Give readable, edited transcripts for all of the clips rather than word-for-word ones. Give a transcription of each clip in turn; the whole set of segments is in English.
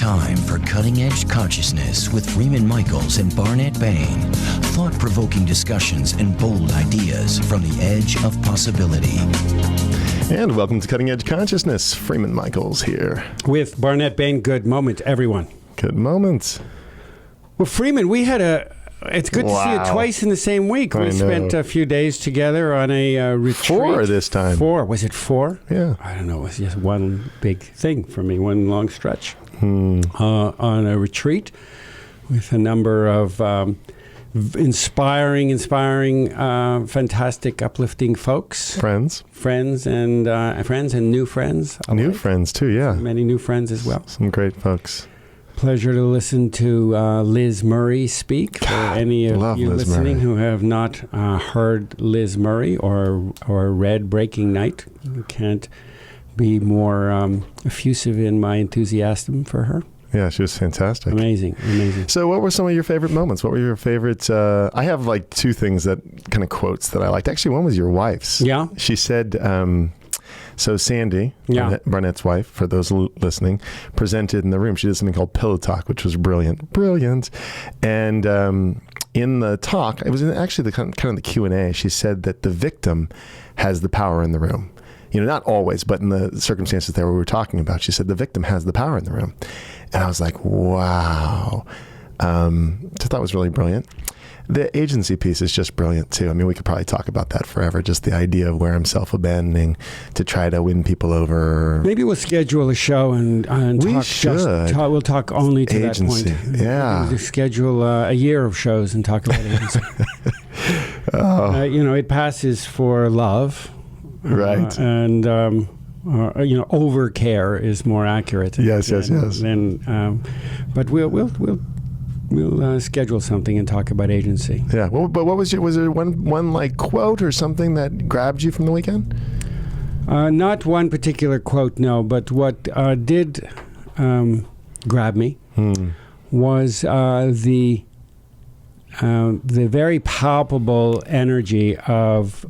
time for Cutting Edge Consciousness with Freeman Michaels and Barnet Bain. Thought-provoking discussions and bold ideas from the edge of possibility. And welcome to Cutting Edge Consciousness. Freeman Michaels here. With Barnet Bain. Good moment, everyone. Good moments. Well, Freeman, it's good to see you twice in the same week. We spent a few days together on a retreat. 4 this time. 4. Was it 4? Yeah. I don't know. It was just one big thing for me, one long stretch. On a retreat with a number of inspiring, fantastic, uplifting folks. Friends and new friends. Friends too, yeah. Many new friends as well. Some great folks. Pleasure to listen to Liz Murray speak. For any of you listening who have not heard Liz Murray or read Breaking Night, you can't be more effusive in my enthusiasm for her. Yeah, she was fantastic. Amazing. So what were some of your favorite moments? What were your favorite... I have like 2 things that kind of quotes that I liked. Actually, one was your wife's. Yeah? She said... So Sandy, Barnett's wife, for those listening, presented in the room. She did something called Pillow Talk, which was brilliant. And in the talk, it was actually the kind of the Q&A. She said that the victim has the power in the room. You know, not always, but in the circumstances that we were talking about, she said the victim has the power in the room. And I was like, wow. Just thought it was really brilliant. The agency piece is just brilliant too. I mean, we could probably talk about that forever. Just the idea of where I'm self-abandoning to try to win people over. Maybe we'll schedule a show and we talk. We'll talk only to agency. That point. Yeah. We'll schedule a year of shows and talk about agency. It passes for love, right? Over care is more accurate. Yes. But we'll schedule something and talk about agency. Yeah. Well, but was there one like quote or something that grabbed you from the weekend? Not one particular quote, no. But what did grab me was the very palpable energy of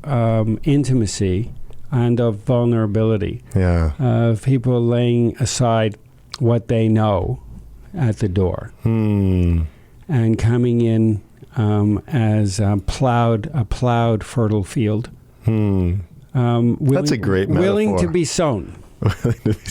intimacy and of vulnerability. Yeah. Of people laying aside what they know at the door and coming in as a plowed fertile field. That's a great metaphor. Willing to be sown.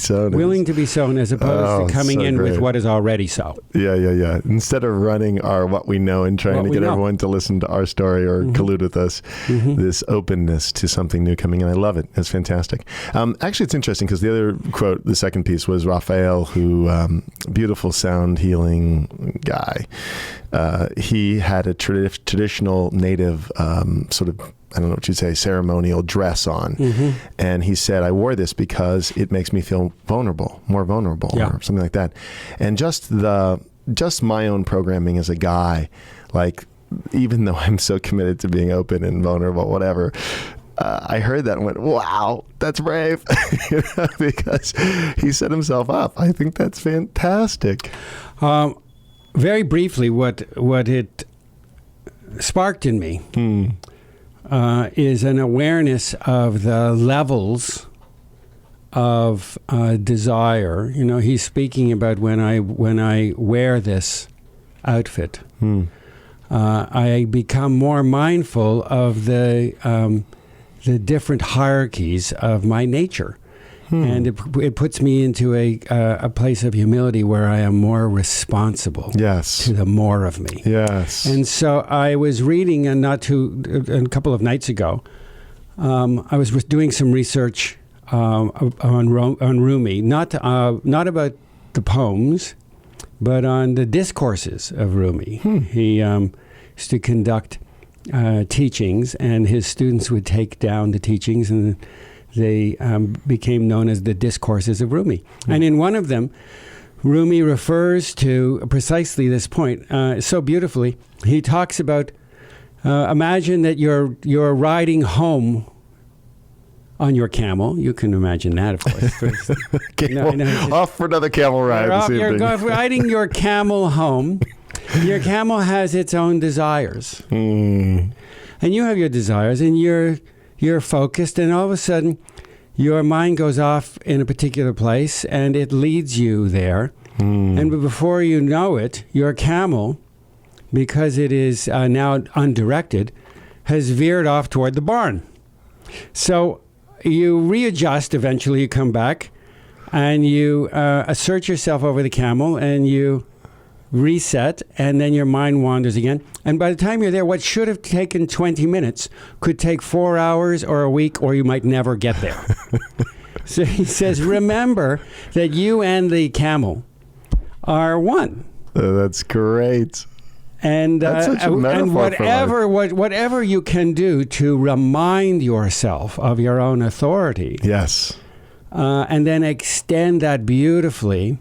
Willing to be sown as opposed to coming in with what is already so. Yeah. Instead of running our what we know and trying to get everyone to listen to our story or collude with us, this openness to something new coming in. I love it. It's fantastic. Actually, it's interesting because the other quote, the second piece, was Raphael, who, beautiful sound healing guy. He had a traditional native sort of, I don't know what you'd say, ceremonial dress on. And he said, I wore this because it makes me feel more vulnerable, or something like that. And just my own programming as a guy, like, even though I'm so committed to being open and vulnerable, whatever, I heard that and went, wow, that's brave. Because he set himself up. I think that's fantastic. Very briefly, what it sparked in me is an awareness of the levels of desire. You know, he's speaking about when I wear this outfit, I become more mindful of the different hierarchies of my nature. And it puts me into a place of humility where I am more responsible to the more of me. Yes. And so I was reading, a couple of nights ago, I was doing some research on Rumi, not about the poems, but on the discourses of Rumi. He used to conduct teachings, and his students would take down the teachings, and they became known as the discourses of Rumi. And in one of them, Rumi refers to precisely this point so beautifully. He talks about, imagine that you're riding home on your camel. You can imagine that, of course. Off for another camel ride. You're riding your camel home. Your camel has its own desires. And you have your desires, and you're focused, and all of a sudden your mind goes off in a particular place, and it leads you there. And before you know it, your camel, because it is now undirected, has veered off toward the barn. So you readjust, eventually you come back, and you assert yourself over the camel, and you reset, and then your mind wanders again. And by the time you're there, what should have taken 20 minutes could take 4 hours or a week, or you might never get there. So he says, remember that you and the camel are one. That's great. And, that's such a metaphor and whatever you can do to remind yourself of your own authority. Yes. And then extend that beautifully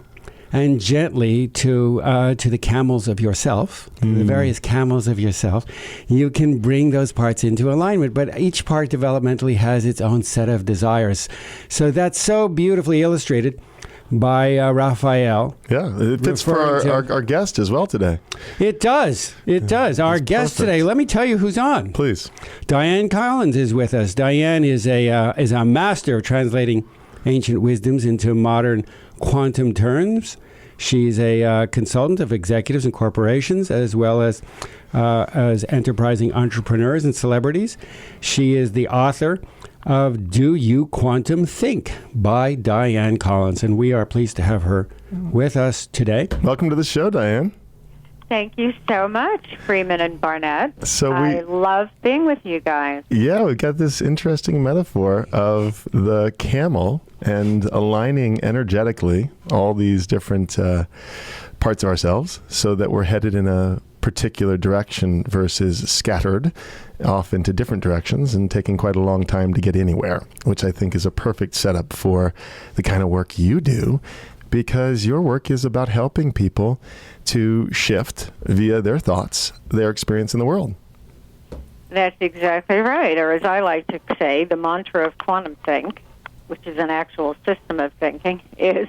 and gently to the camels of yourself, the various camels of yourself. You can bring those parts into alignment, but each part developmentally has its own set of desires. So that's so beautifully illustrated by Raphael. Yeah, it fits for our guest as well today. It does. It does. Our guest today, let me tell you who's on. Please. Dianne Collins is with us. Dianne is a master of translating ancient wisdoms into modern quantum terms. She's a consultant of executives and corporations, as well as enterprising entrepreneurs and celebrities. She is the author of Do You Quantum Think by Dianne Collins, and we are pleased to have her with us today. Welcome to the show, Dianne. Thank you so much, Freeman and Barnett. I love being with you guys. Yeah, we've got this interesting metaphor of the camel and aligning energetically all these different parts of ourselves so that we're headed in a particular direction versus scattered off into different directions and taking quite a long time to get anywhere, which I think is a perfect setup for the kind of work you do, because your work is about helping people to shift via their thoughts, their experience in the world. That's exactly right. Or as I like to say, the mantra of quantum think, which is an actual system of thinking, is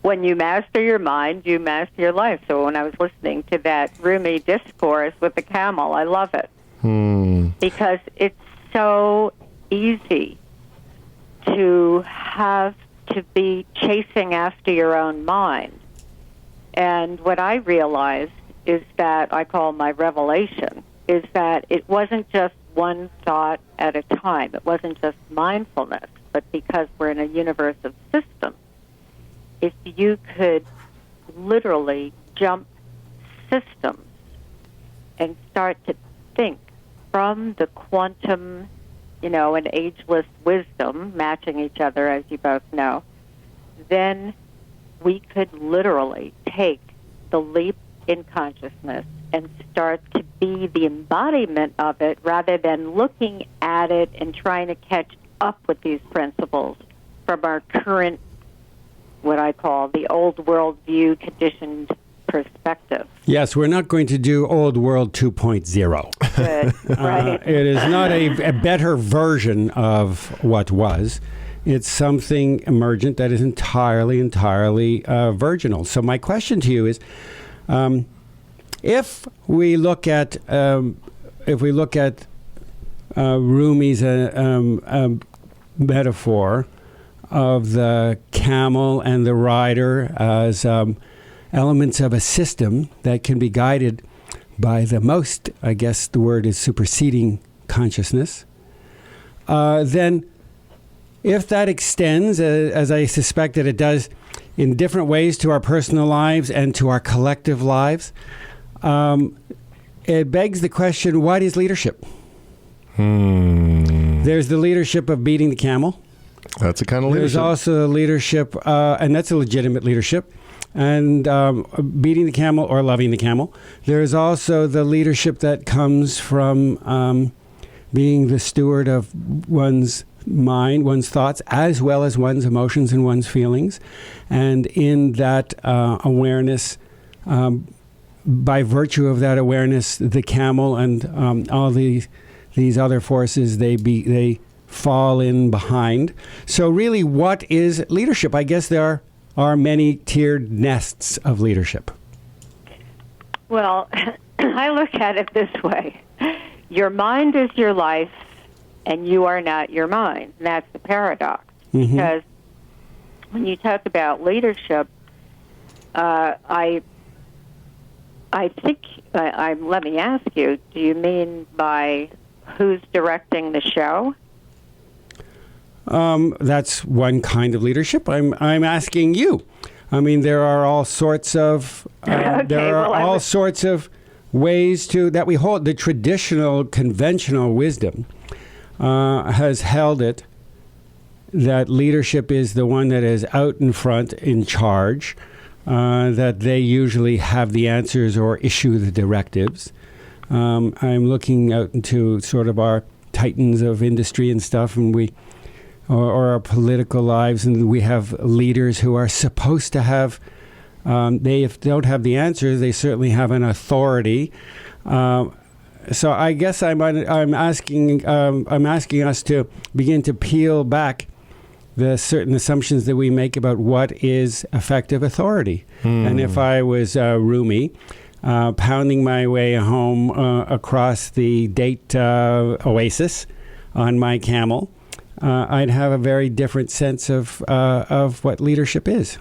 when you master your mind, you master your life. So when I was listening to that Rumi discourse with the camel, I love it. Because it's so easy to have to be chasing after your own mind. And what I realized is that I call my revelation, is that it wasn't just one thought at a time. It wasn't just mindfulness, but because we're in a universe of systems, if you could literally jump systems and start to think from the quantum, and ageless wisdom, matching each other, as you both know, then we could literally take the leap in consciousness and start to be the embodiment of it rather than looking at it and trying to catch up with these principles from our current, what I call the old world view, conditioned perspective. Yes, we're not going to do Old World 2.0. Good, right. It is not a better version of what was. It's something emergent that is entirely virginal. So my question to you is, if we look at Rumi's metaphor of the camel and the rider as elements of a system that can be guided by the most, I guess the word is superseding consciousness, then if that extends, as I suspect that it does, in different ways to our personal lives and to our collective lives, it begs the question, what is leadership? There's the leadership of beating the camel. That's a kind of leadership. There's also leadership, and that's a legitimate leadership, and beating the camel or loving the camel. There's also the leadership that comes from being the steward of one's mind, one's thoughts, as well as one's emotions and one's feelings. And in that awareness, by virtue of that awareness, the camel and all these other forces, they fall in behind. So really, what is leadership? I guess there are many tiered nests of leadership. Well, I look at it this way. Your mind is your life, and you are not your mind. And that's the paradox. Because when you talk about leadership, I think, let me ask you, do you mean by who's directing the show? That's one kind of leadership. I'm asking you. I mean, there are all sorts of sorts of ways that we hold. The traditional, conventional wisdom has held it that leadership is the one that is out in front, in charge, that they usually have the answers or issue the directives. I'm looking out into sort of our titans of industry and stuff, and or our political lives, and we have leaders who are supposed to have, if they don't have the answers, they certainly have an authority. So I guess I'm asking us to begin to peel back the certain assumptions that we make about what is effective authority. And if I was Rumi, pounding my way home across the date oasis on my camel, I'd have a very different sense of what leadership is.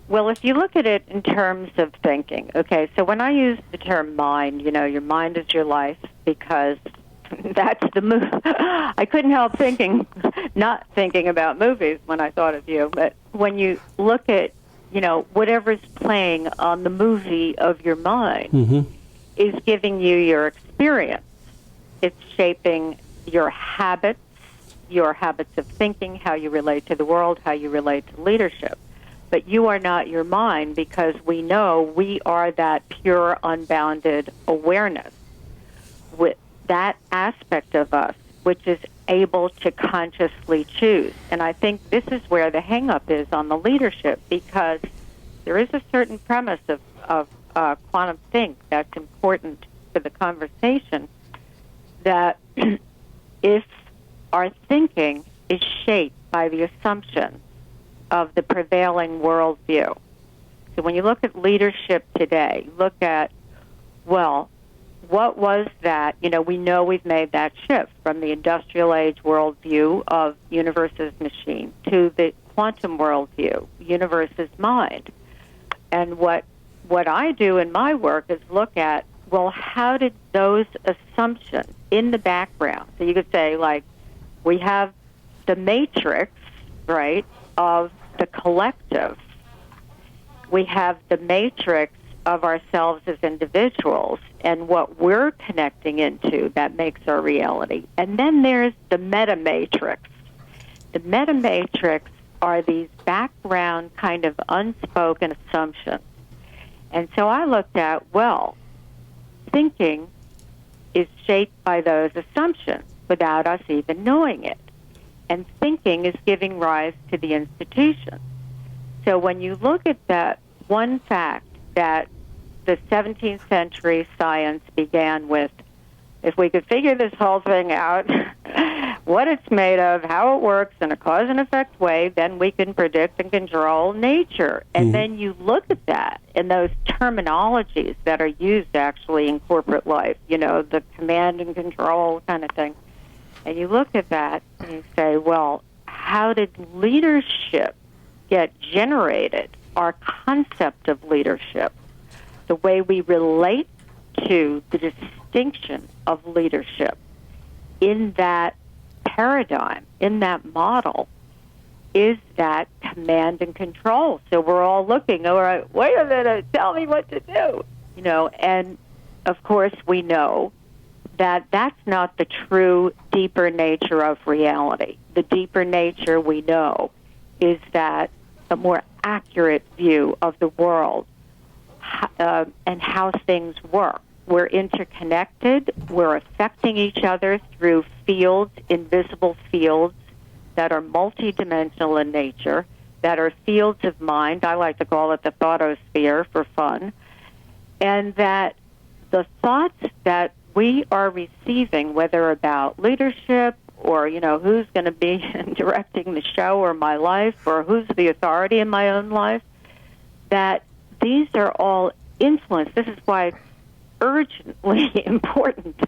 Well, if you look at it in terms of thinking, okay, so when I use the term mind, your mind is your life, because that's the move. I couldn't help not thinking about movies when I thought of you, but when you look at, whatever's playing on the movie of your mind is giving you your experience. It's shaping your habits of thinking, how you relate to the world, how you relate to leadership. But you are not your mind, because we know we are that pure, unbounded awareness, with that aspect of us which is able to consciously choose. And I think this is where the hang-up is on the leadership, because there is a certain premise of quantum think that's important to the conversation, that if our thinking is shaped by the assumption of the prevailing worldview. So when you look at leadership today, look at, what was that? We know we've made that shift from the industrial age worldview of universe as machine to the quantum worldview, universe as mind. And what I do in my work is look at, how did those assumptions in the background, so you could say, we have the matrix, right, of the collective. We have the matrix of ourselves as individuals and what we're connecting into that makes our reality. And then there's the meta-matrix. The meta-matrix are these background kind of unspoken assumptions. And so I looked at, thinking is shaped by those assumptions without us even knowing it. And thinking is giving rise to the institution. So when you look at that one fact that the 17th century science began with, if we could figure this whole thing out, what it's made of, how it works in a cause and effect way, then we can predict and control nature. And then you look at that and those terminologies that are used actually in corporate life, the command and control kind of thing. And you look at that and you say, how did leadership get generated? Our concept of leadership, the way we relate to the distinction of leadership in that paradigm, in that model, is that command and control. So we're all looking, all right, wait a minute, tell me what to do. And of course we know that that's not the true, deeper nature of reality. The deeper nature, we know, is that a more accurate view of the world and how things work. We're interconnected. We're affecting each other through fields, invisible fields that are multidimensional in nature, that are fields of mind. I like to call it the thoughtosphere for fun. And that the thoughts that we are receiving, whether about leadership or, who's going to be directing the show or my life or who's the authority in my own life, that these are all influenced. This is why it's urgently important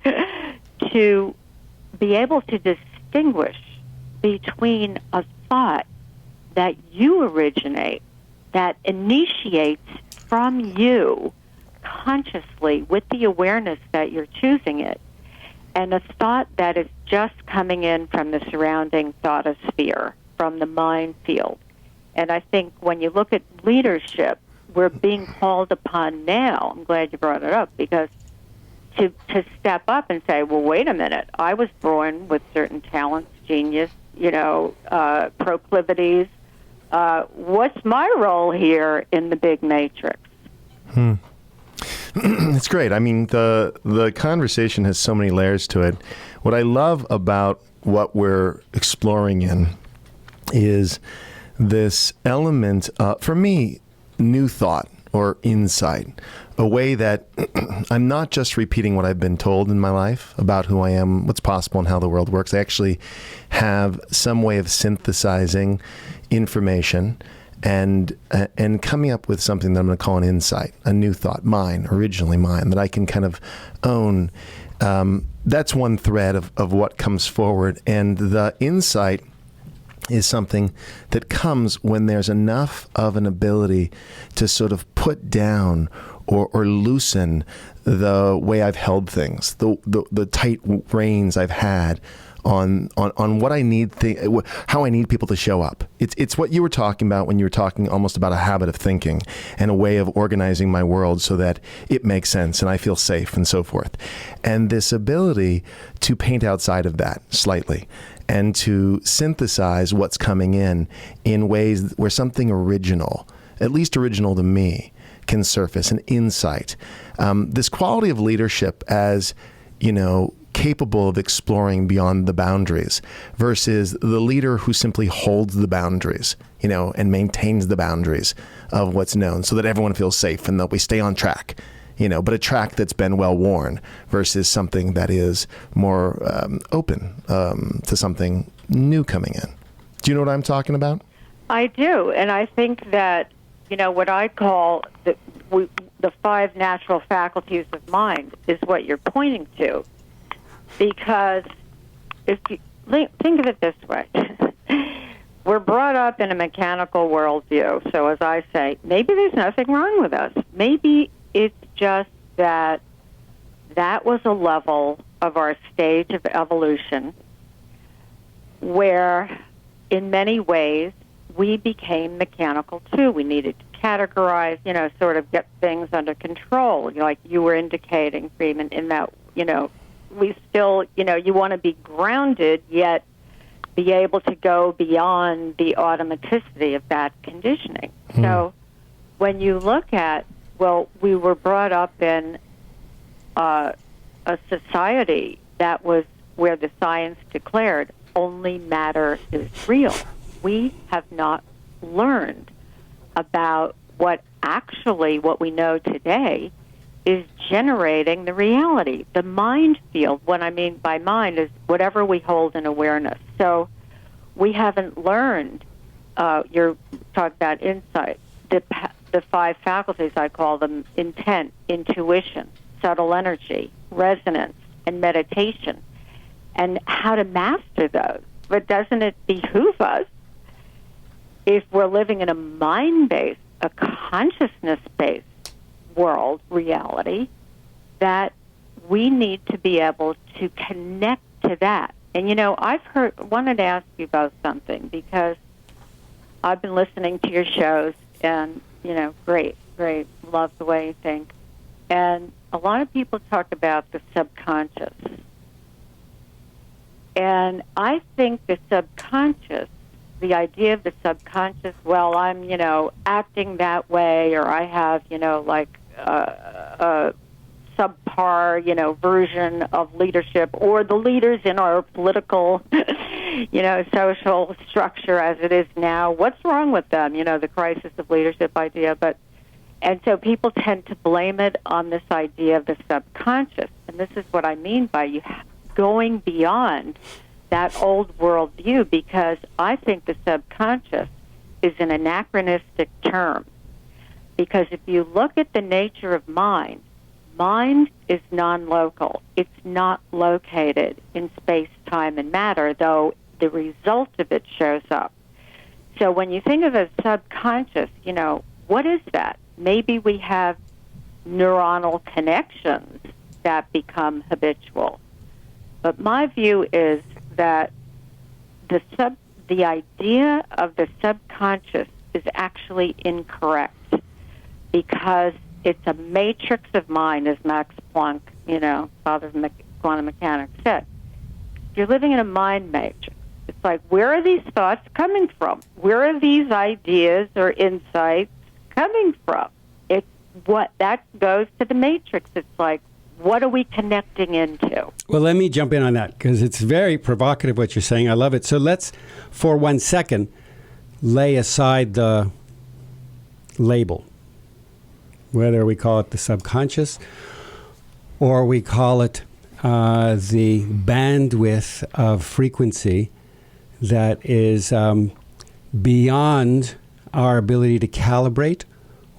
to be able to distinguish between a thought that you originate that initiates from you consciously with the awareness that you're choosing it, and a thought that is just coming in from the surrounding thoughtosphere, from the mind field. And I think when you look at leadership, we're being called upon now, I'm glad you brought it up, because to step up and say, well, wait a minute, I was born with certain talents, genius, proclivities. What's my role here in the big matrix? It's great. I mean, the conversation has so many layers to it. What I love about what we're exploring in is this element, for me, new thought or insight, a way that I'm not just repeating what I've been told in my life about who I am, what's possible, and how the world works. I actually have some way of synthesizing information and coming up with something that I'm going to call an insight, a new thought, originally mine, that I can kind of own. That's one thread of what comes forward. And the insight is something that comes when there's enough of an ability to sort of put down or loosen the way I've held things, the tight reins I've had on what I need, how I need people to show up. It's what you were talking about when you were talking almost about a habit of thinking and a way of organizing my world so that it makes sense and I feel safe and so forth. And this ability to paint outside of that slightly and to synthesize what's coming in ways where something original, at least original to me, can surface, an insight. This quality of leadership as, capable of exploring beyond the boundaries versus the leader who simply holds the boundaries, and maintains the boundaries of what's known so that everyone feels safe and that we stay on track, but a track that's been well worn versus something that is more open to something new coming in. Do you know what I'm talking about? I do, and I think that, what I call the 5 natural faculties of mind is what you're pointing to. Because if you think of it this way, we're brought up in a mechanical worldview. So as I say, maybe there's nothing wrong with us. Maybe it's just that was a level of our stage of evolution where, in many ways, we became mechanical too. We needed to categorize, sort of get things under control, like you were indicating, Freeman, in that, we still, you want to be grounded, yet be able to go beyond the automaticity of that conditioning. So when you look at, we were brought up in a society that was where the science declared only matter is real. We have not learned about what we know today is generating the reality. The mind field, what I mean by mind is whatever we hold in awareness. So we haven't learned, you're talking about insight, the 5 faculties, I call them intent, intuition, subtle energy, resonance, and meditation, and how to master those. But doesn't it behoove us, if we're living in a mind-based, a consciousness-based world, reality, that we need to be able to connect to that. And, wanted to ask you about something, because I've been listening to your shows, and, great, love the way you think. And a lot of people talk about the subconscious. And I think the subconscious, the idea of the subconscious, I'm, acting that way, or I have, a subpar, version of leadership, or the leaders in our political, social structure as it is now. What's wrong with them? The crisis of leadership idea. And so people tend to blame it on this idea of the subconscious. And this is what I mean by you going beyond that old worldview, because I think the subconscious is an anachronistic term. Because if you look at the nature of mind is non-local. It's not located in space, time, and matter, though the result of it shows up. so when you think of the subconscious, what is that? Maybe we have neuronal connections that become habitual. But my view is that the idea of the subconscious is actually incorrect, because it's a matrix of mind, as Max Planck, father of quantum mechanics, said. You're living in a mind matrix. It's like, where are these thoughts coming from? Where are these ideas or insights coming from? That goes to the matrix. It's like, what are we connecting into? Well, let me jump in on that, because it's very provocative what you're saying. I love it. So let's, for 1 second, lay aside the label, whether we call it the subconscious or we call it the bandwidth of frequency that is beyond our ability to calibrate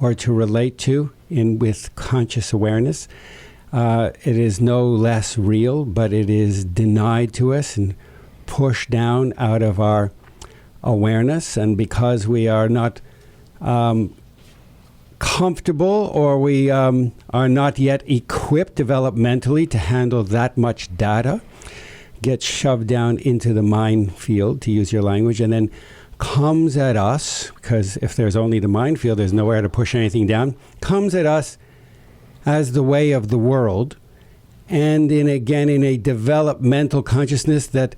or to relate to with conscious awareness. It is no less real, but it is denied to us and pushed down out of our awareness. And because we are not comfortable, or we are not yet equipped developmentally to handle that much data, gets shoved down into the minefield, to use your language, and then comes at us, because if there's only the minefield, there's nowhere to push anything down, comes at us as the way of the world, and in a developmental consciousness that,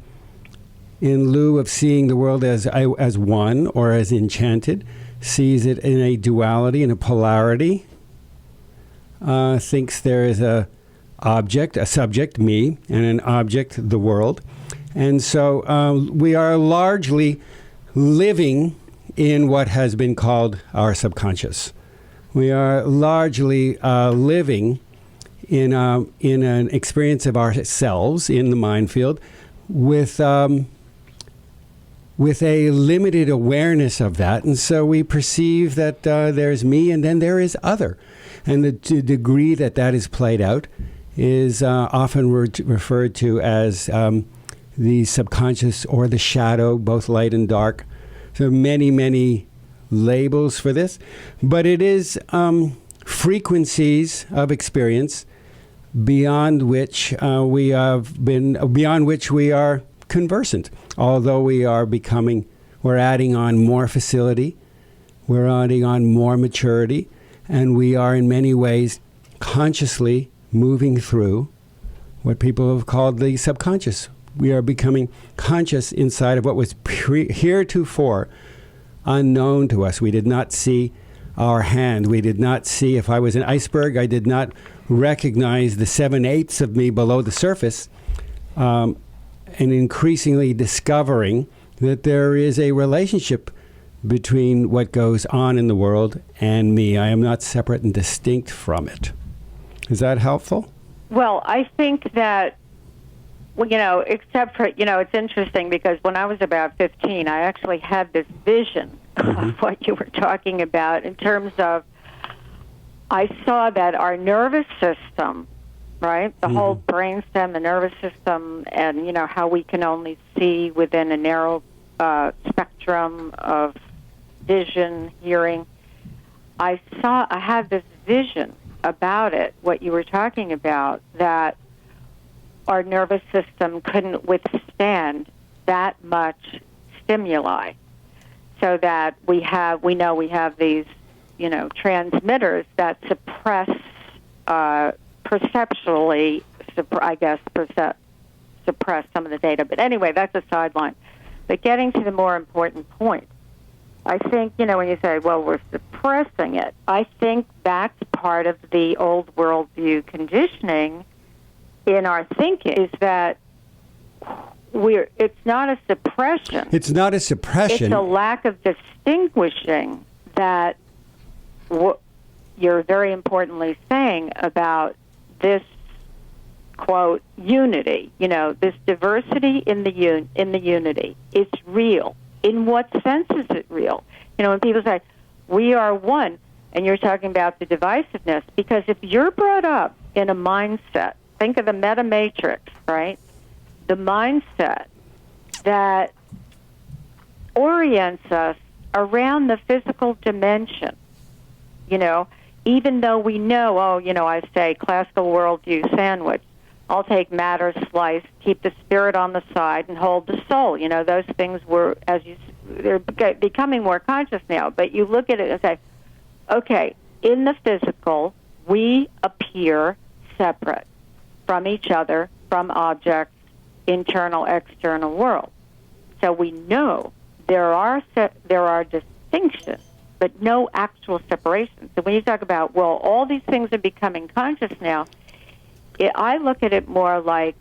in lieu of seeing the world as one or as enchanted, sees it in a duality, in a polarity, thinks there is a subject, me, and an object, the world. And so we are largely living in what has been called our subconscious. We are largely living in an experience of ourselves in the minefield with a limited awareness of that. And so we perceive that there's me and then there is other. And the degree that is played out is often referred to as the subconscious or the shadow, both light and dark. So many, many labels for this. But it is frequencies of experience beyond which we are conversant. Although we're adding on more facility, we're adding on more maturity, and we are in many ways consciously moving through what people have called the subconscious. We are becoming conscious inside of what was heretofore unknown to us. We did not see our hand. We did not see, if I was an iceberg, I did not recognize the 7/8 of me below the surface, and increasingly discovering that there is a relationship between what goes on in the world and me. I am not separate and distinct from it. Is that helpful? Well, I think that, except for, it's interesting because when I was about 15, I actually had this vision of what you were talking about in terms of, I saw that our nervous system, right, the whole brainstem, the nervous system, and, how we can only see within a narrow spectrum of vision, hearing. I had this vision about it, what you were talking about, that our nervous system couldn't withstand that much stimuli, so that we have these, transmitters that suppress perceptually, suppress some of the data. But anyway, that's a sideline. But getting to the more important point, I think, when you say, well, we're suppressing it, I think that's part of the old worldview conditioning in our thinking, is that it's not a suppression. It's not a suppression. It's a lack of distinguishing that what you're very importantly saying about this, quote, unity. This diversity in the unity. It's real. In what sense is it real? When people say, we are one, and you're talking about the divisiveness, because if you're brought up in a mindset, think of the meta matrix, right? The mindset that orients us around the physical dimension. Even though we know, I say classical worldview sandwich, I'll take matter, slice, keep the spirit on the side, and hold the soul. Those things were, they're becoming more conscious now. But you look at it and say, okay, in the physical, we appear separate from each other, from objects, internal, external world. So we know there are distinctions, but no actual separation. So when you talk about, well, all these things are becoming conscious now, I look at it more like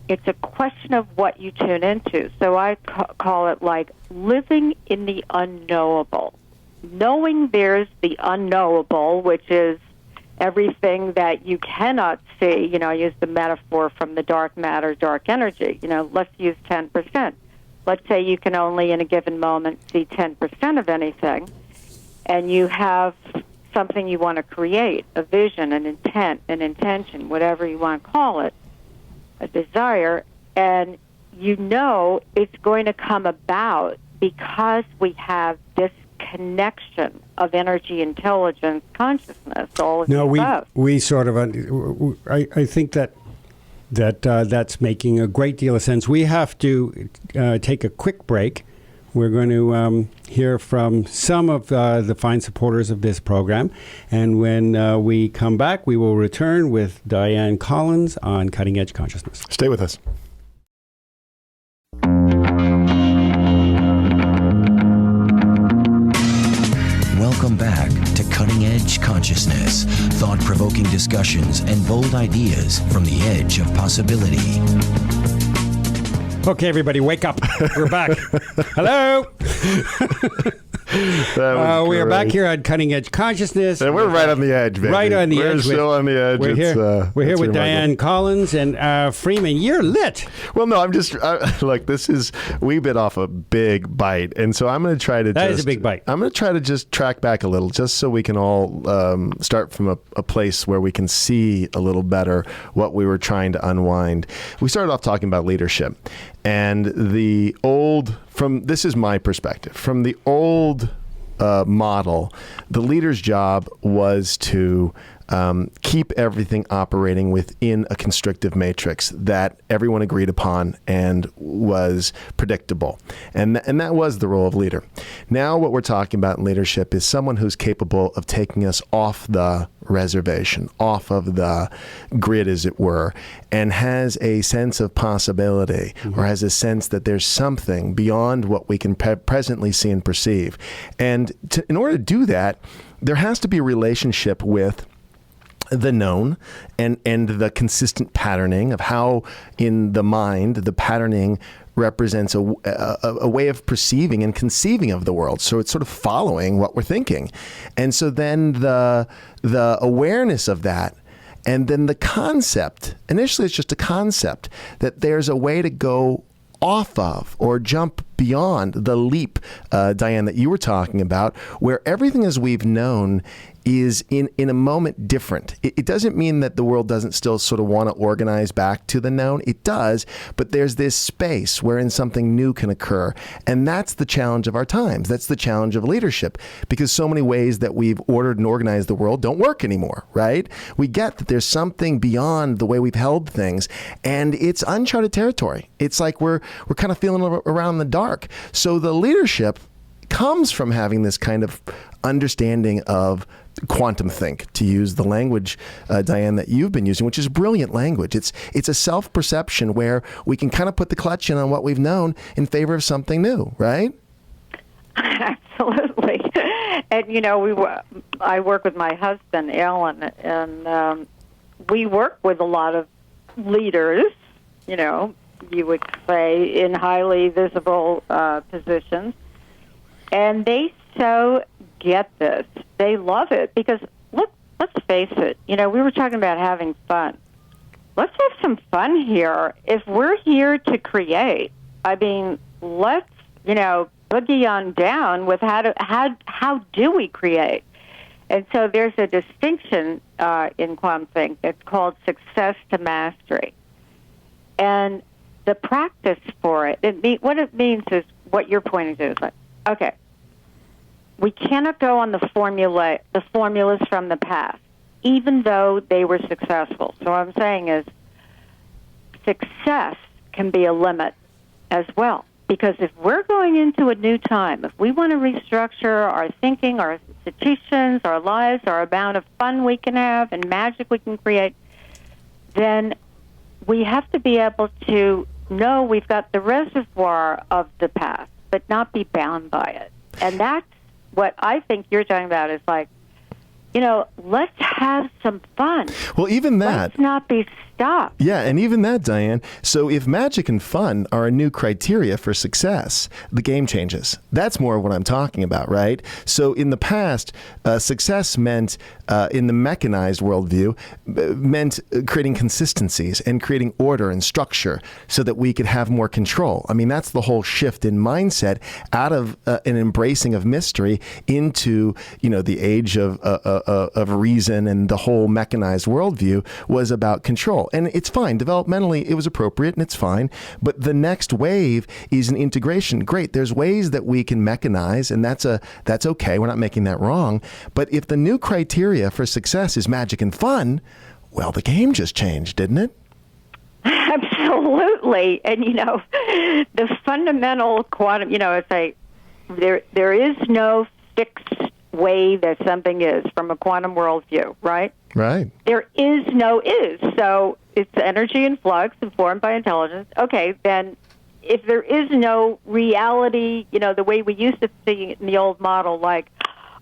it's a question of what you tune into. So I call it like living in the unknowable. Knowing there's the unknowable, which is everything that you cannot see. I use the metaphor from the dark matter, dark energy. Let's use 10%. Let's say you can only in a given moment see 10% of anything, and you have something you want to create, a vision, an intent, an intention, whatever you want to call it, a desire, and it's going to come about because we have this connection of energy, intelligence, consciousness, all of the above. We sort of, I think that's making a great deal of sense. We have to take a quick break. We're going to hear from some of the fine supporters of this program. And when we come back, we will return with Dianne Collins on Cutting Edge Consciousness. Stay with us. Welcome back to Cutting Edge Consciousness, thought-provoking discussions and bold ideas from the edge of possibility. Okay, everybody, wake up. We're back. Hello. We are back here on Cutting Edge Consciousness. And we're right on the edge, baby. Right on the edge. We're still on the edge. We're here with Dianne Collins and Freeman. You're lit. Well, no, I'm just, look, we bit off a big bite. And so I'm going to try to That is a big bite. I'm going to try to just track back a little, just so we can all start from a place where we can see a little better what we were trying to unwind. We started off talking about leadership. And this is my perspective, from the old model, the leader's job was to keep everything operating within a constrictive matrix that everyone agreed upon and was predictable. And that was the role of leader. Now what we're talking about in leadership is someone who's capable of taking us off the reservation, off of the grid, as it were, and has a sense of possibility, or has a sense that there's something beyond what we can presently see and perceive. And in order to do that, there has to be a relationship with the known and the consistent patterning of how in the mind the patterning represents a way of perceiving and conceiving of the world. So it's sort of following what we're thinking. And so then the awareness of that, and then the concept, initially it's just a concept, that there's a way to go off of or jump beyond the leap, Dianne, that you were talking about, where everything as we've known is in a moment different. It doesn't mean that the world doesn't still sort of want to organize back to the known. It does, but there's this space wherein something new can occur. And that's the challenge of our times. That's the challenge of leadership, because so many ways that we've ordered and organized the world don't work anymore, right? We get that there's something beyond the way we've held things, and it's uncharted territory. It's like we're kind of feeling around in the dark. So the leadership comes from having this kind of understanding of quantum think, to use the language, Dianne, that you've been using, which is brilliant language. It's a self-perception where we can kind of put the clutch in on what we've known in favor of something new, right? Absolutely. And, I work with my husband, Alan, and we work with a lot of leaders, you would say, in highly visible positions. And they so get this. They love it because, look, let's face it. We were talking about having fun. Let's have some fun here. If we're here to create, let's, boogie on down with how do we create? And so there's a distinction in quantum think that's called success to mastery. And the practice for it, what it means is what you're pointing to is like, okay, we cannot go on the formulas from the past, even though they were successful. So what I'm saying is success can be a limit as well. Because if we're going into a new time, if we want to restructure our thinking, our institutions, our lives, our amount of fun we can have and magic we can create, then we have to be able to know we've got the reservoir of the past, but not be bound by it. And that's what I think you're talking about is like, let's have some fun. Well, even that. Let's not be stopped. Yeah, and even that, Dianne. So if magic and fun are a new criteria for success, the game changes. That's more of what I'm talking about, right? So in the past, success meant, in the mechanized worldview, meant creating consistencies and creating order and structure so that we could have more control. I mean, that's the whole shift in mindset out of an embracing of mystery into, the age of reason, and the whole mechanized worldview was about control. And it's fine. Developmentally, it was appropriate and it's fine. But the next wave is an integration. Great. There's ways that we can mechanize, and that's okay. We're not making that wrong. But if the new criteria for success is magic and fun, well, the game just changed, didn't it? Absolutely. And, the fundamental quantum, it's there is no fixed way that something is from a quantum worldview, right? Right. There is no is. So it's energy in flux informed by intelligence. Okay, then if there is no reality, the way we used to see it in the old model, like,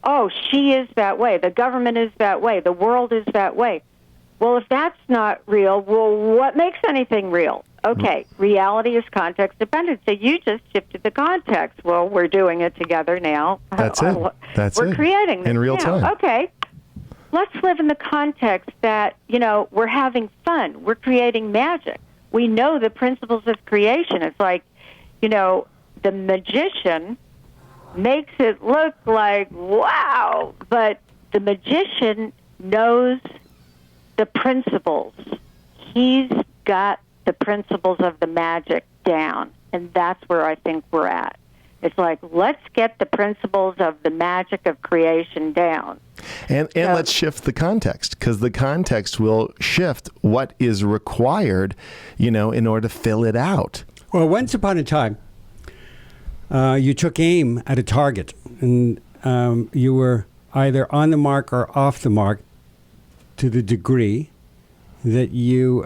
oh, she is that way, the government is that way, the world is that way. Well, if that's not real, well, what makes anything real? Okay, reality is context dependent. So you just shifted the context. Well, we're doing it together now. That's it. We're creating this in real time. Okay, let's live in the context that, we're having fun. We're creating magic. We know the principles of creation. It's like, the magician makes it look like, wow, but the magician knows the principles. He's got the principles of the magic down, and that's where I think we're at. It's like, let's get the principles of the magic of creation down. And let's shift the context, because the context will shift what is required, in order to fill it out. Well, once upon a time, you took aim at a target, and you were either on the mark or off the mark to the degree that you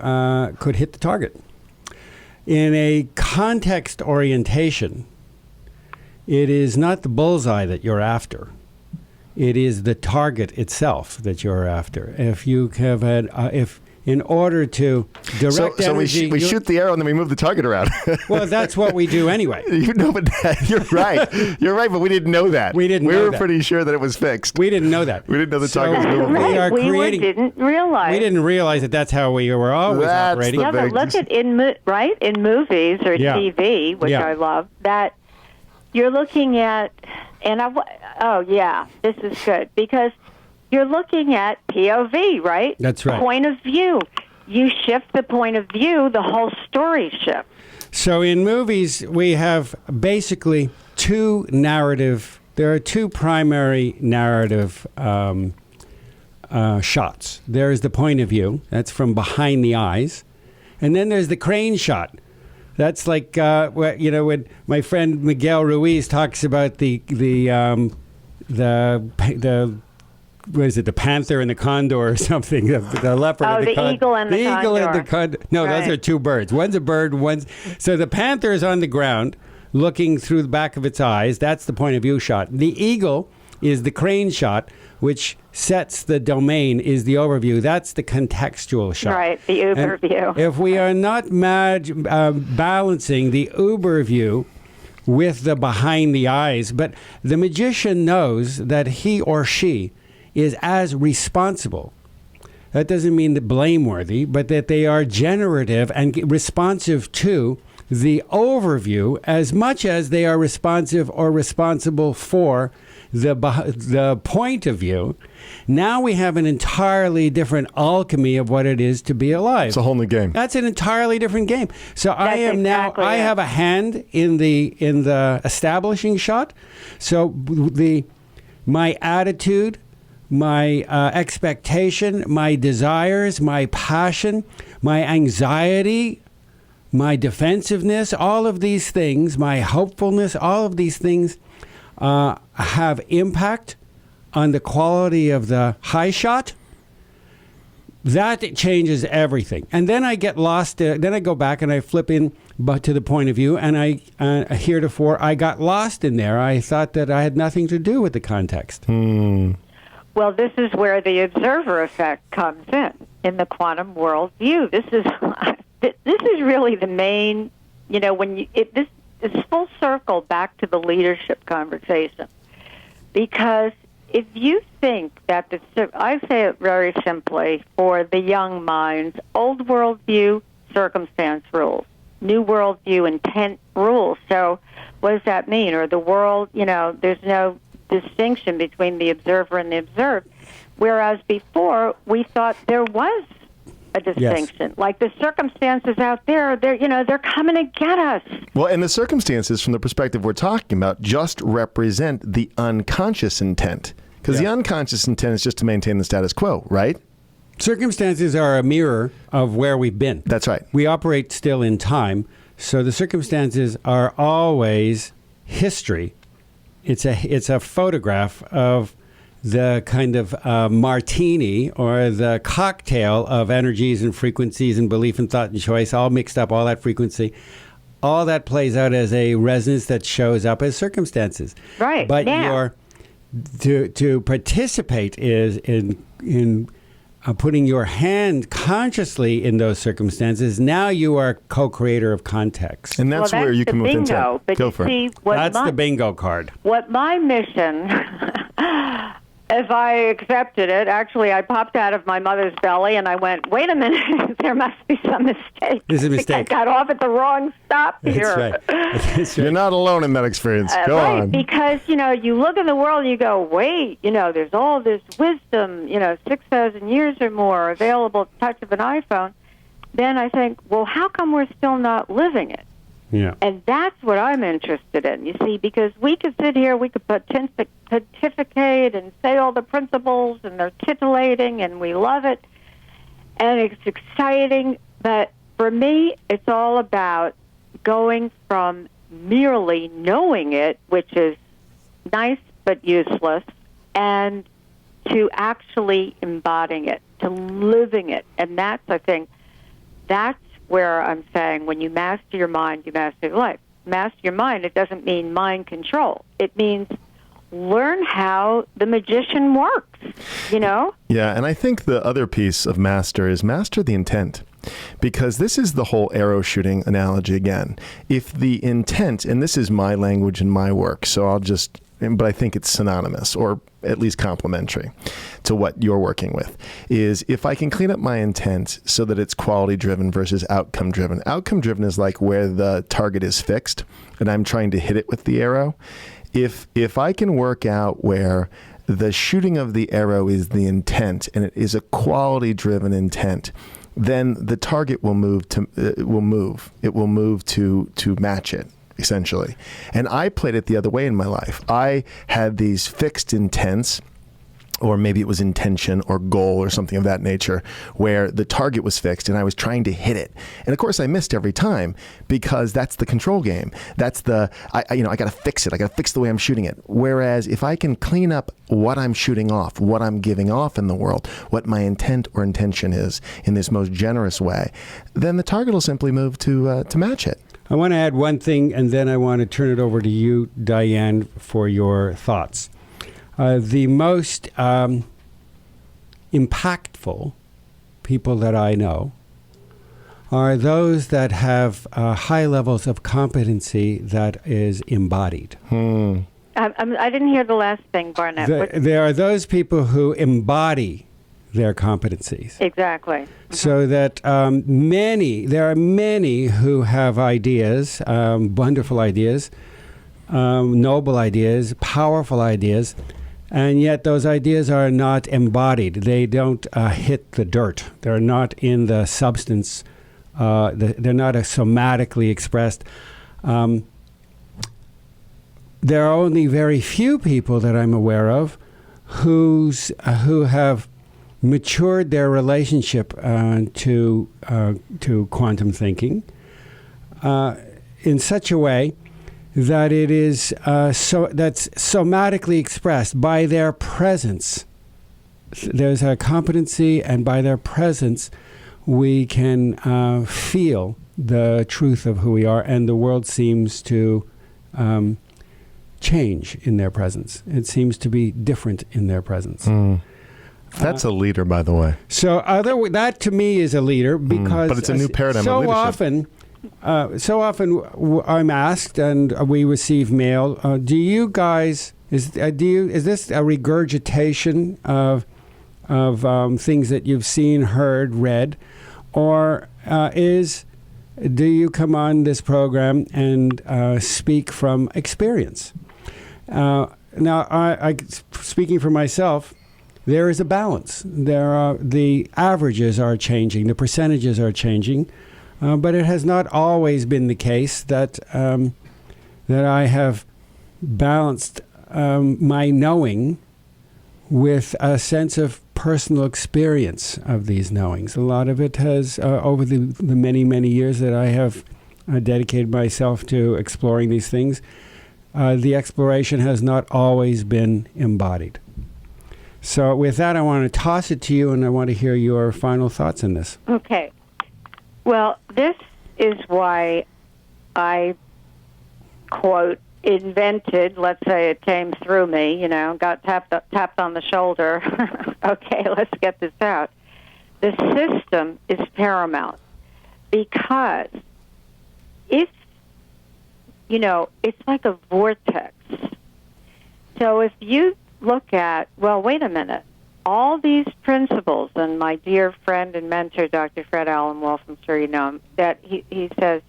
could hit the target. In a context orientation, it is not the bullseye that you're after. It is the target itself that you're after. If you have had, in order to direct energy... So we shoot the arrow and then we move the target around. Well, that's what we do anyway. But you're right. You're right, but we didn't know that. We were pretty sure that it was fixed. We didn't know that. We didn't know the target was moving. Didn't realize. We didn't realize that that's how we were always operating. Yeah, but look at in movies or TV, which I love, that you're looking at, this is good, because you're looking at POV, right? That's right. Point of view. You shift the point of view, the whole story shifts. So in movies, we have basically there are two primary narrative shots. There's the point of view. That's from behind the eyes. And then there's the crane shot. That's like, when my friend Miguel Ruiz talks about the what is it, the panther and the condor or something? The leopard and the condor. Eagle and the condor. Eagle and the condor. No, right. Those are two birds. One's a bird, So the panther is on the ground looking through the back of its eyes. That's the point of view shot. The eagle is the crane shot, which sets the domain, is the overview. That's the contextual shot. Right, the overview. And if we are not balancing the overview with the behind the eyes, but the magician knows that he or she is as responsible. That doesn't mean that blameworthy, but that they are generative and responsive to the overview as much as they are responsive or responsible for the point of view. Now we have an entirely different alchemy of what it is to be alive. It's a whole new game. That's an entirely different game. So I have a hand in the establishing shot. So my attitude, my expectation, my desires, my passion, my anxiety, my defensiveness, all of these things, my hopefulness, all of these things have impact on the quality of the high shot. That changes everything. And then I get lost. Then I go back and I flip in to the point of view. And heretofore, I got lost in there. I thought that I had nothing to do with the context. Well, this is where the observer effect comes in the quantum world view. This is really the main, this is full circle back to the leadership conversation. Because if you think that I say it very simply, for the young minds, old world view, circumstance rules. New world view, intent rules. So what does that mean? Or the world, there's no distinction between the observer and the observed. Whereas before, we thought there was a distinction. Yes. Like the circumstances out there, they're coming to get us. Well, and the circumstances from the perspective we're talking about just represent the unconscious intent. Because the unconscious intent is just to maintain the status quo, right? Circumstances are a mirror of where we've been. That's right. We operate still in time, so the circumstances are always history. It's a photograph of the kind of martini or the cocktail of energies and frequencies and belief and thought and choice, all mixed up, all that frequency. All that plays out as a resonance that shows up as circumstances. Right. But to participate is in putting your hand consciously in those circumstances. Now you are co-creator of context. And that's where you come with intent. But Go for it. That's the bingo card. What my mission, if I accepted it, actually I popped out of my mother's belly and I went, wait a minute, there must be some mistake. There's a mistake. I got off at the wrong stop here. That's right. That's right. You're not alone in that experience. Go on. Because, you look in the world and you go, wait, there's all this wisdom, 6,000 years or more available at the touch of an iPhone. Then I think, well, how come we're still not living it? Yeah. And that's what I'm interested in, you see, because we could sit here, we could pontificate and say all the principles, and they're titillating, and we love it, and it's exciting, but for me, it's all about going from merely knowing it, which is nice but useless, and to actually embodying it, to living it. And that's, I think, that's where I'm saying when you master your mind, you master your life. Master your mind, it doesn't mean mind control. It means learn how the magician works, Yeah, and I think the other piece of master is master the intent. Because this is the whole arrow shooting analogy again. If the intent, and this is my language and my work, but I think it's synonymous, or at least complementary to what you're working with, is if I can clean up my intent so that it's quality driven versus outcome driven. Outcome driven is like where the target is fixed and I'm trying to hit it with the arrow. If I can work out where the shooting of the arrow is the intent and it is a quality driven intent, then the target will move to match it, essentially. And I played it the other way in my life. I had these fixed intents, or maybe it was intention or goal or something of that nature, where the target was fixed and I was trying to hit it. And of course I missed every time, because that's the control game. That's I got to fix it. I got to fix the way I'm shooting it. Whereas if I can clean up what I'm shooting off, what I'm giving off in the world, what my intent or intention is in this most generous way, then the target will simply move to match it. I want to add one thing, and then I want to turn it over to you, Dianne, for your thoughts. The most impactful people that I know are those that have high levels of competency that is embodied. I didn't hear the last thing, Barnett. There are those people who embody their competencies. Exactly. Mm-hmm. So that there are many who have ideas, wonderful ideas, noble ideas, powerful ideas, and yet those ideas are not embodied. They don't hit the dirt. They're not in the substance. They're not somatically expressed. there are only very few people that I'm aware of who have matured their relationship to quantum thinking in such a way that it is that's somatically expressed by their presence. There's a competency, and by their presence, we can feel the truth of who we are, and the world seems to change in their presence. It seems to be different in their presence. That's a leader, by the way. So that to me is a leader, because but it's a new paradigm of leadership. I'm asked, and we receive mail. Do you guys is this a regurgitation of things that you've seen, heard, read, or do you come on this program and speak from experience? Now, I speaking for myself, there is a balance. The averages are changing, the percentages are changing, but it has not always been the case that I have balanced my knowing with a sense of personal experience of these knowings. A lot of it has, over the many, many years that I have dedicated myself to exploring these things, the exploration has not always been embodied. So with that, I want to toss it to you, and I want to hear your final thoughts on this. Okay. Well, this is why I, quote, invented, let's say it came through me, got tapped on the shoulder. Okay, let's get this out. The system is paramount, because if, it's like a vortex. So if you look at, well, wait a minute, all these principles, and my dear friend and mentor, Dr. Fred Alan Wolf, I'm sure you know him, that he says,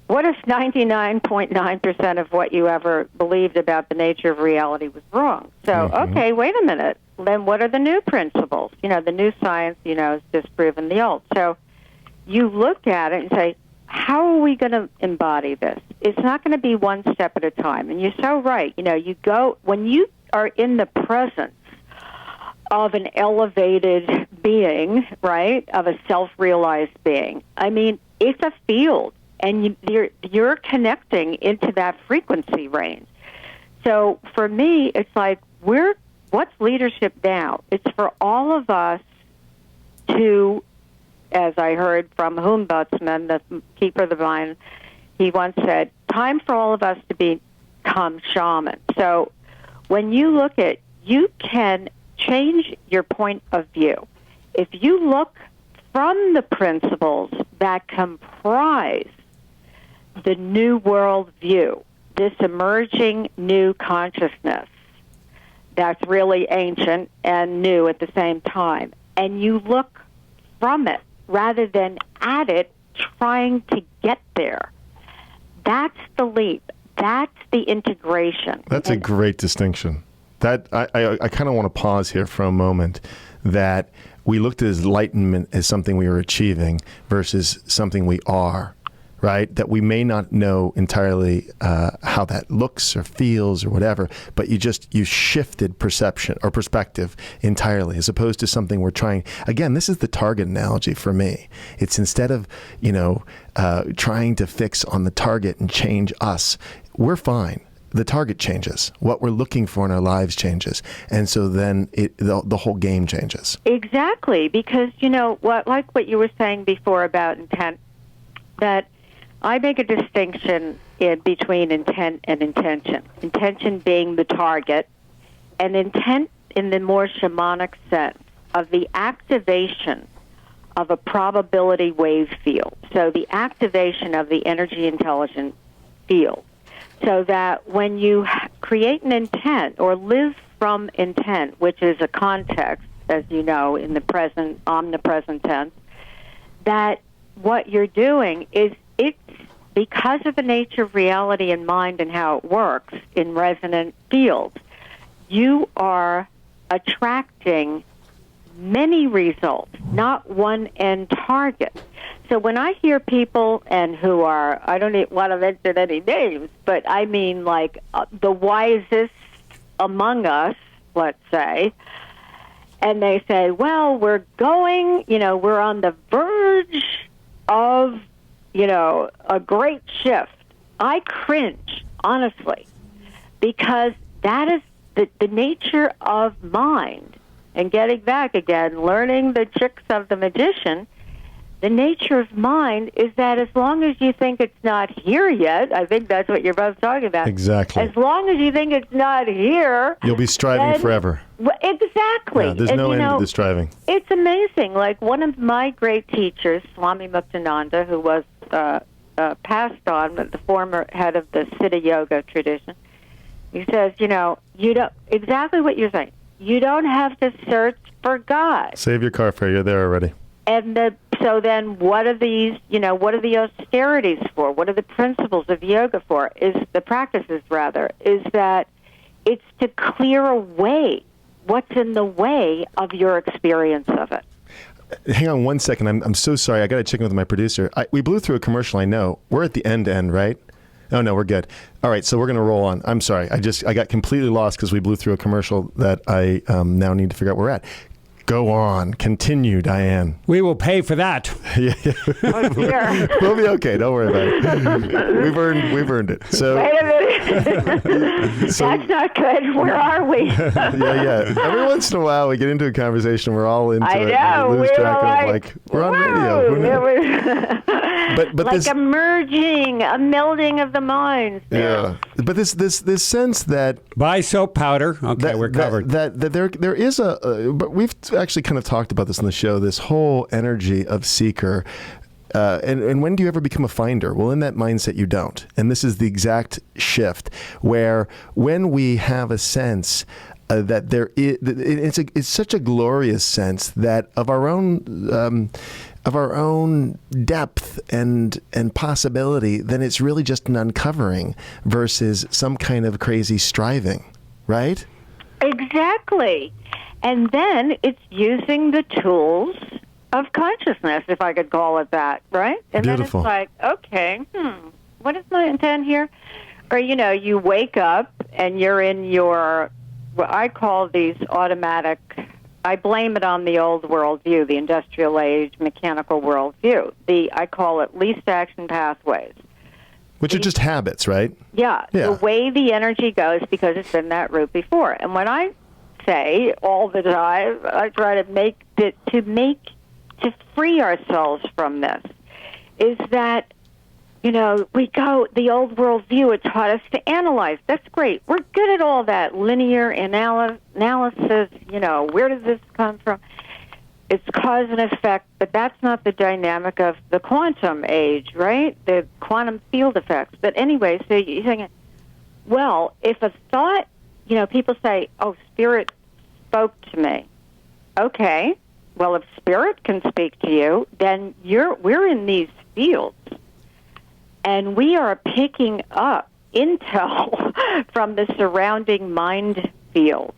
what if 99.9% of what you ever believed about the nature of reality was wrong? So, okay, wait a minute. Then what are the new principles? The new science, has disproven the old. So you look at it and say, how are we going to embody this? It's not going to be one step at a time. And you're so right. You go, when you are in the presence of an elevated being, right, of a self-realized being, I mean, it's a field. And you're connecting into that frequency range. So for me, it's like, what's leadership now? It's for all of us to, as I heard from Humboldtsman, the keeper of the mind, he once said, time for all of us to become shamans. So when you look at, you can change your point of view. If you look from the principles that comprise the new world view, this emerging new consciousness that's really ancient and new at the same time, and you look from it rather than at it, trying to get there, that's the leap. That's the integration. That's a great distinction. That I kind of want to pause here for a moment, that we looked at enlightenment as something we were achieving versus something we are. Right? That we may not know entirely how that looks or feels or whatever, but you shifted perception or perspective entirely, as opposed to something we're trying. Again, this is the target analogy for me. It's instead of, trying to fix on the target and change us, we're fine. The target changes. What we're looking for in our lives changes. And so then the whole game changes. Exactly. Because, like what you were saying before about intent, that I make a distinction between intent and intention. Intention being the target, and intent in the more shamanic sense of the activation of a probability wave field. So the activation of the energy intelligence field. So that when you create an intent or live from intent, which is a context, as you know, in the present, omnipresent tense, that what you're doing is, it's because of the nature of reality and mind and how it works in resonant fields, you are attracting many results, not one end target. So when I hear people and who are, I don't want to mention any names, but I mean like the wisest among us, let's say, and they say, well, we're going, we're on the verge of, a great shift. I cringe, honestly, because that is the nature of mind. And getting back again, learning the tricks of the magician, the nature of mind is that as long as you think it's not here yet, I think that's what you're both talking about. Exactly. As long as you think it's not here, you'll be striving forever. Exactly. Yeah, there's no end to the striving. It's amazing. Like one of my great teachers, Swami Muktananda, who was passed on, the former head of the Siddha Yoga tradition, he says, you don't, exactly what you're saying. You don't have to search for God. Save your car fare. You're there already. And so then what are these, what are the austerities for? What are the principles of yoga for? Is the practices, rather, is that it's to clear away what's in the way of your experience of it. Hang on one second. I'm so sorry. I got to check in with my producer. We blew through a commercial, I know. We're at the end, right? Oh, no, we're good. All right, so we're going to roll on. I'm sorry. I got completely lost because we blew through a commercial that I now need to figure out where we're at. Go on. Continue, Dianne. We will pay for that. Yeah. Oh, dear. We'll be okay. Don't worry about it. We've earned it. So wait a minute. That's not good. Where are we? yeah. Every once in a while, we get into a conversation. We're all into I it. know. We lose track of we're on radio. Who knows? But like this, a merging, a melding of the minds. Yeah. But this sense that buy soap powder. Okay, we're covered. That there is but we've actually kind of talked about this on the show. This whole energy of seeker. And when do you ever become a finder? Well, in that mindset, you don't. And this is the exact shift where when we have a sense that there is, it's such a glorious sense that of our own depth and possibility, then it's really just an uncovering versus some kind of crazy striving, right? Exactly. And then it's using the tools of consciousness, if I could call it that, right? And Beautiful. then it's like, okay, what is my intent here? Or, you wake up and you're in your, what I call these automatic, I blame it on the old worldview, the industrial age, mechanical worldview. I call it least action pathways. Which are just habits, right? Yeah, the way the energy goes because it's been that route before. And when I say all the time, I try to free ourselves from this, is that, we go, the old worldview, it taught us to analyze. That's great. We're good at all that linear analysis, where does this come from? It's cause and effect, but that's not the dynamic of the quantum age, right? The quantum field effects. But anyway, so you're saying, well, if a thought, people say, oh, spirit spoke to me. Okay. Well, if spirit can speak to you, then we're in these fields, and we are picking up intel from the surrounding mind field.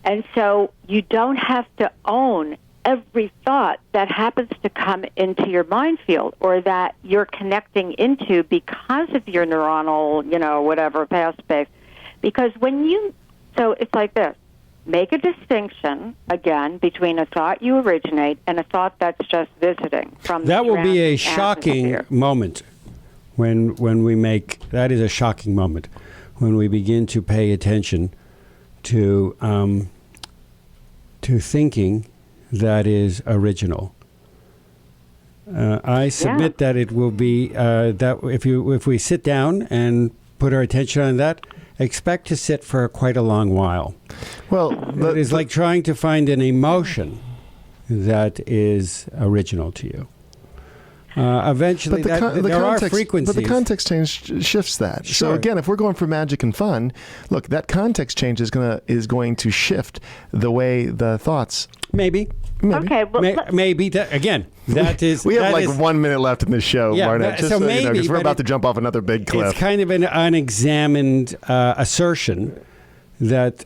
And so you don't have to own every thought that happens to come into your mind field or that you're connecting into because of your neuronal, whatever, past space. Because so it's like this. Make a distinction, again, between a thought you originate and a thought that's just visiting from that the will be a shocking atmosphere. moment when we make, that is a shocking moment when we begin to pay attention to thinking that is original. I submit that it will be that if we sit down and put our attention on that, expect to sit for quite a long while. Well, it is like trying to find an emotion that is original to you. Eventually, there are frequencies. But the context change shifts that. Sure. So again, if we're going for magic and fun, look, that context change is going to shift the way the thoughts. Maybe. Okay, well, maybe again. That is. We have that like is, 1 minute left in this show, Yeah, Barnett. Just so so you know, maybe, because we're but about to jump off another big cliff. It's kind of an unexamined assertion that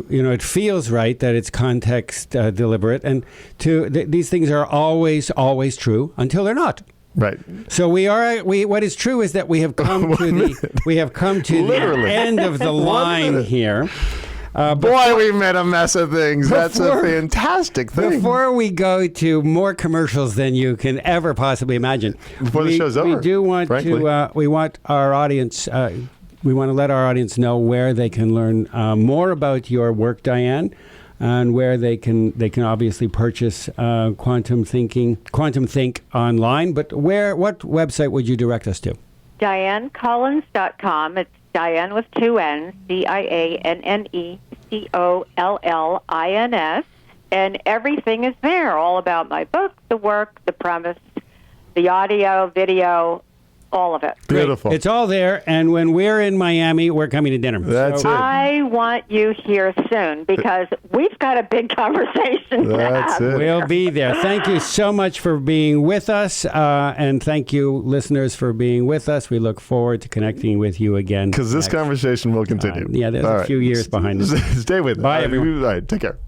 it feels right that it's context deliberate, and these things are always true until they're not. Right. So what is true is that we have come to the end of the line here. Boy, we made a mess of things. That's a fantastic thing. Before we go to more commercials than you can ever possibly imagine, before the show's over, we do want to. We want our audience. We want to let our audience know where they can learn more about your work, Dianne, and where they can obviously purchase Quantum Think online. But what website would you direct us to? DianneCollins.com. It's Dianne with 2 N's, DianneCollins, and everything is there, all about my book, the work, the premise, the audio, video, all of it. Beautiful. Great. It's all there, and when we're in Miami, we're coming to dinner. That's it. I want you here soon because we've got a big conversation to have. We'll be there. Thank you so much for being with us, and thank you, listeners, for being with us. We look forward to connecting with you again. Because this conversation will continue. There's a few years behind us. Stay with us. Bye, everyone. All right, take care.